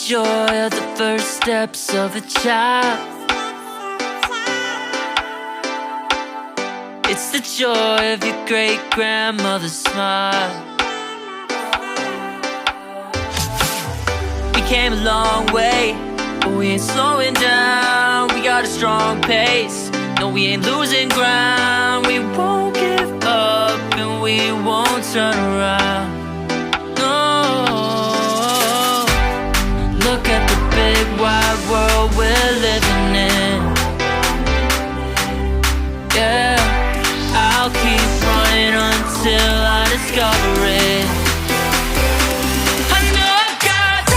joy of the first steps of a child. It's the joy of your great-grandmother's smile. We came a long way, but we ain't slowing down. We got a strong pace, no we ain't losing ground. We won't give up and we won't turn around. Look at the big wide world we're living in. Yeah, I'll keep running until I discover it. I know I got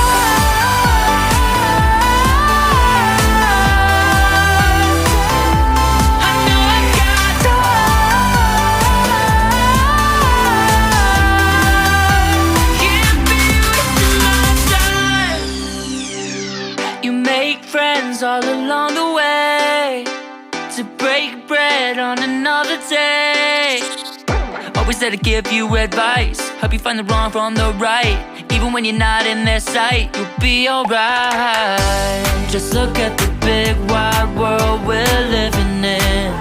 I know I got can't be wasting my time. You make friends all along the way, to break bread on another day. Always there to give you advice, help you find the wrong from the right. Even when you're not in their sight, you'll be alright. Just look at the big wide world we're living in.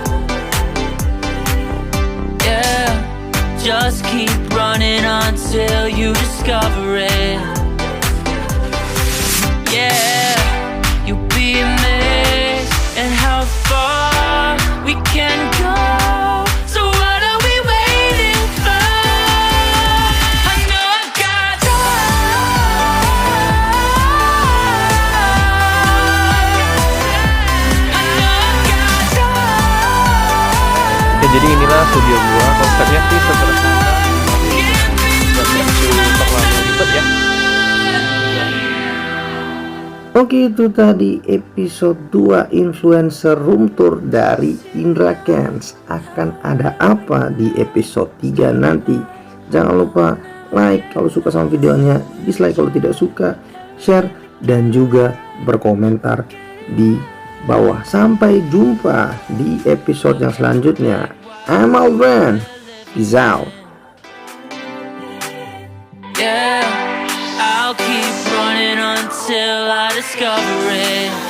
Yeah, just keep running until you discover it. Yeah, you'll be amazed at how far we can go. So what are we waiting for? I know I got I know I got Oke, jadi inilah studio gua. Konsepnya sih sederhana, nggak terlalu ribet ya. Oke, itu tadi episode 2 Influencer Room Tour dari Indra Kenz. Akan ada apa di episode 3 nanti? Jangan lupa like kalau suka sama videonya, dislike kalau tidak suka, share, dan juga berkomentar di bawah. Sampai jumpa di episode yang selanjutnya. I'm Alvin. Peace out. Yeah, I'll keep running until I discover it.